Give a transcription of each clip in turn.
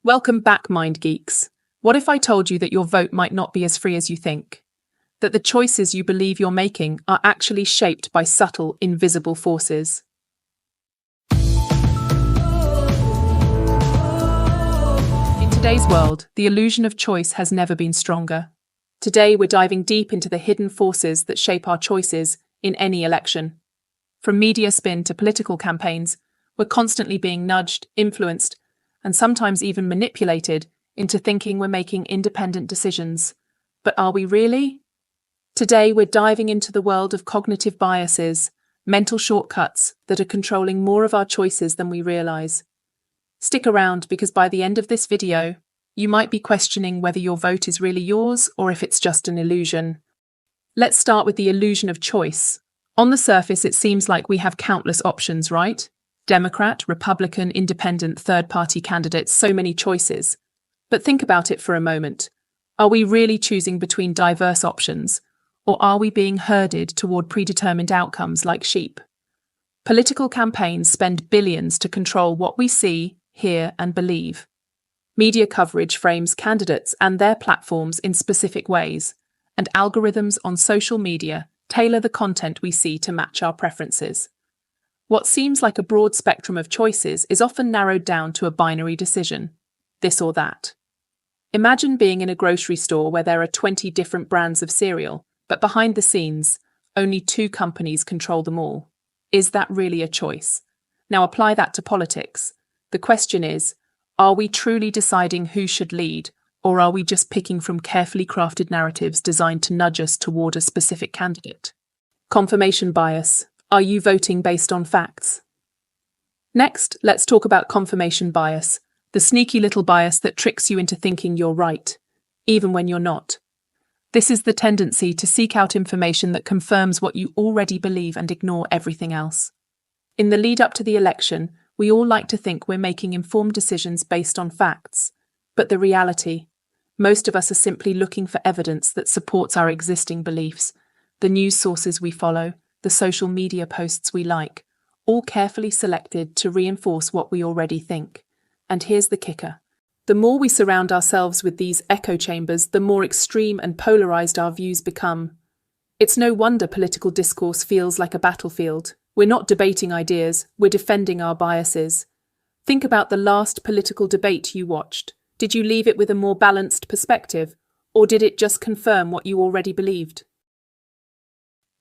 Welcome back, Mind Geeks. What if I told you that your vote might not be as free as you think? That the choices you believe you're making are actually shaped by subtle, invisible forces? In today's world, the illusion of choice has never been stronger. Today, we're diving deep into the hidden forces that shape our choices in any election. From media spin to political campaigns, we're constantly being nudged, influenced, and sometimes even manipulated into thinking we're making independent decisions. But are we really? Today, we're diving into the world of cognitive biases, mental shortcuts that are controlling more of our choices than we realize. Stick around because by the end of this video, you might be questioning whether your vote is really yours or if it's just an illusion. Let's start with the illusion of choice. On the surface, it seems like we have countless options, right? Democrat, Republican, independent, third-party candidates, so many choices. But think about it for a moment. Are we really choosing between diverse options, or are we being herded toward predetermined outcomes like sheep? Political campaigns spend billions to control what we see, hear, and believe. Media coverage frames candidates and their platforms in specific ways, and algorithms on social media tailor the content we see to match our preferences. What seems like a broad spectrum of choices is often narrowed down to a binary decision, this or that. Imagine being in a grocery store where there are 20 different brands of cereal, but behind the scenes, only 2 companies control them all. Is that really a choice? Now apply that to politics. The question is, are we truly deciding who should lead, or are we just picking from carefully crafted narratives designed to nudge us toward a specific candidate? Confirmation bias. Are you voting based on facts? Next, let's talk about confirmation bias, the sneaky little bias that tricks you into thinking you're right, even when you're not. This is the tendency to seek out information that confirms what you already believe and ignore everything else. In the lead up to the election, we all like to think we're making informed decisions based on facts. But the reality, most of us are simply looking for evidence that supports our existing beliefs, the news sources we follow, the social media posts we like, all carefully selected to reinforce what we already think. And here's the kicker. The more we surround ourselves with these echo chambers, the more extreme and polarized our views become. It's no wonder political discourse feels like a battlefield. We're not debating ideas, we're defending our biases. Think about the last political debate you watched. Did you leave it with a more balanced perspective, or did it just confirm what you already believed?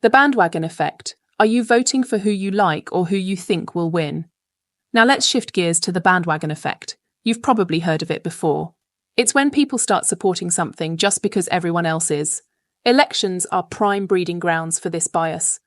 The bandwagon effect. Are you voting for who you like or who you think will win? Now let's shift gears to the bandwagon effect. You've probably heard of it before. It's when people start supporting something just because everyone else is. Elections are prime breeding grounds for this bias.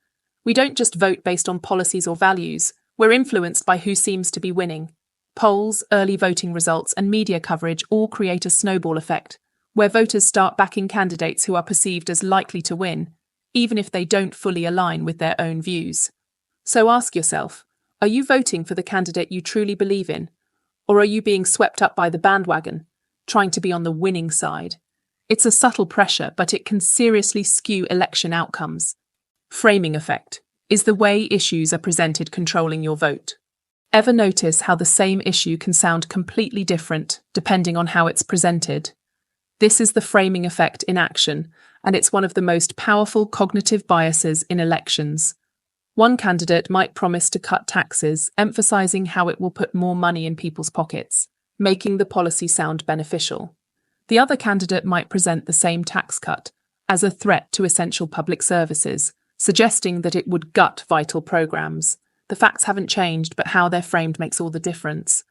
We don't just vote based on policies or values, we're influenced by who seems to be winning. Polls, early voting results, and media coverage all create a snowball effect, where voters start backing candidates who are perceived as likely to win, even if they don't fully align with their own views. So ask yourself, are you voting for the candidate you truly believe in? Or are you being swept up by the bandwagon, trying to be on the winning side? It's a subtle pressure, but it can seriously skew election outcomes. Framing effect. Is the way issues are presented controlling your vote? Ever notice how the same issue can sound completely different depending on how it's presented? This is the framing effect in action, and it's one of the most powerful cognitive biases in elections. One candidate might promise to cut taxes, emphasizing how it will put more money in people's pockets, making the policy sound beneficial. The other candidate might present the same tax cut as a threat to essential public services, suggesting that it would gut vital programs. The facts haven't changed, but how they're framed makes all the difference.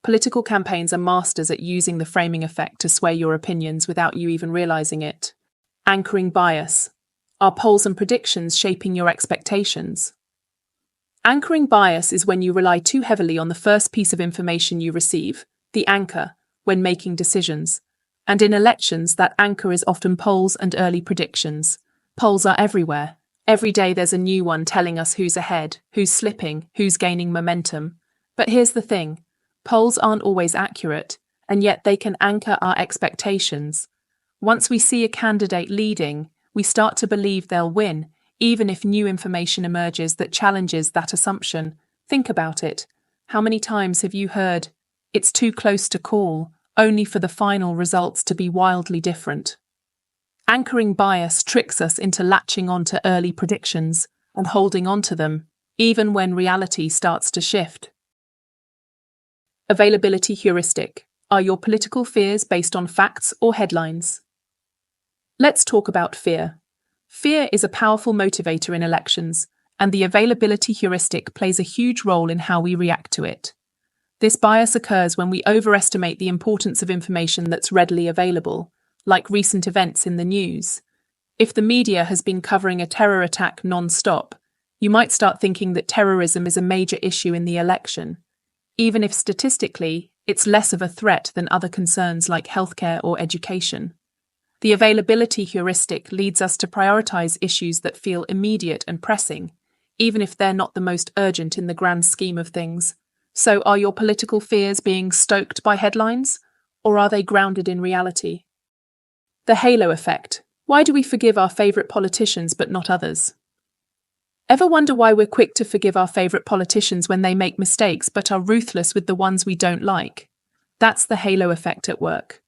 Political campaigns are masters at using the framing effect to sway your opinions without you even realizing it. Anchoring bias. Are polls and predictions shaping your expectations? Anchoring bias is when you rely too heavily on the first piece of information you receive, the anchor, when making decisions. And in elections, that anchor is often polls and early predictions. Polls are everywhere. Every day there's a new one telling us who's ahead, who's slipping, who's gaining momentum. But here's the thing. Polls aren't always accurate, and yet they can anchor our expectations. Once we see a candidate leading, we start to believe they'll win, even if new information emerges that challenges that assumption. Think about it. How many times have you heard, "It's too close to call," only for the final results to be wildly different. Anchoring bias tricks us into latching onto early predictions and holding on to them, even when reality starts to shift. Availability heuristic. Are your political fears based on facts or headlines? Let's talk about fear. Fear is a powerful motivator in elections, and the availability heuristic plays a huge role in how we react to it. This bias occurs when we overestimate the importance of information that's readily available, like recent events in the news. If the media has been covering a terror attack non-stop, you might start thinking that terrorism is a major issue in the election, even if statistically it's less of a threat than other concerns like healthcare or education. The availability heuristic leads us to prioritize issues that feel immediate and pressing, even if they're not the most urgent in the grand scheme of things. So are your political fears being stoked by headlines, or are they grounded in reality? The halo effect. Why do we forgive our favorite politicians but not others? Ever wonder why we're quick to forgive our favorite politicians when they make mistakes but are ruthless with the ones we don't like? That's the halo effect at work.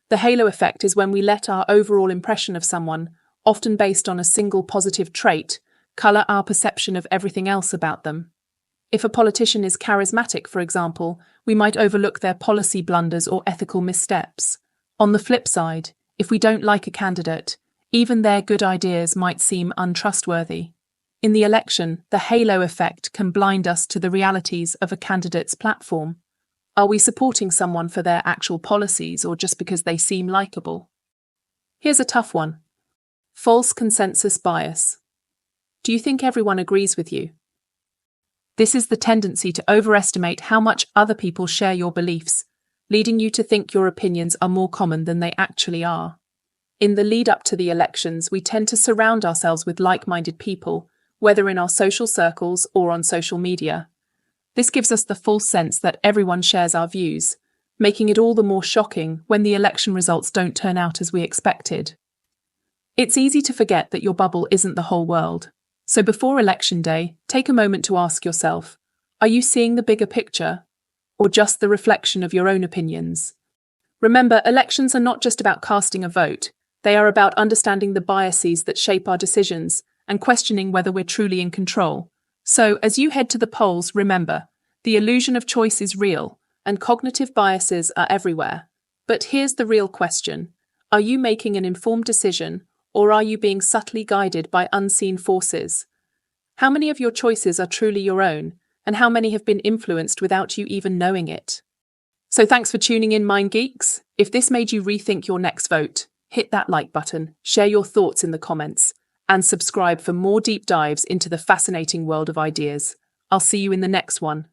The halo effect is when we let our overall impression of someone, often based on a single positive trait, color our perception of everything else about them. If a politician is charismatic, for example, we might overlook their policy blunders or ethical missteps. On the flip side, if we don't like a candidate, even their good ideas might seem untrustworthy. In the election, the halo effect can blind us to the realities of a candidate's platform. Are we supporting someone for their actual policies or just because they seem likable? Here's a tough one. False consensus bias. Do you think everyone agrees with you? This is the tendency to overestimate how much other people share your beliefs, leading you to think your opinions are more common than they actually are. In the lead up to the elections, we tend to surround ourselves with like-minded people, whether in our social circles or on social media. This gives us the false sense that everyone shares our views, making it all the more shocking when the election results don't turn out as we expected. It's easy to forget that your bubble isn't the whole world. So before Election Day, take a moment to ask yourself, are you seeing the bigger picture, or just the reflection of your own opinions? Remember, elections are not just about casting a vote. They are about understanding the biases that shape our decisions and questioning whether we're truly in control. So, as you head to the polls, remember, the illusion of choice is real, and cognitive biases are everywhere. But here's the real question. Are you making an informed decision, or are you being subtly guided by unseen forces? How many of your choices are truly your own, and how many have been influenced without you even knowing it? So thanks for tuning in, Mind Geeks. If this made you rethink your next vote, hit that like button, share your thoughts in the comments, and subscribe for more deep dives into the fascinating world of ideas. I'll see you in the next one.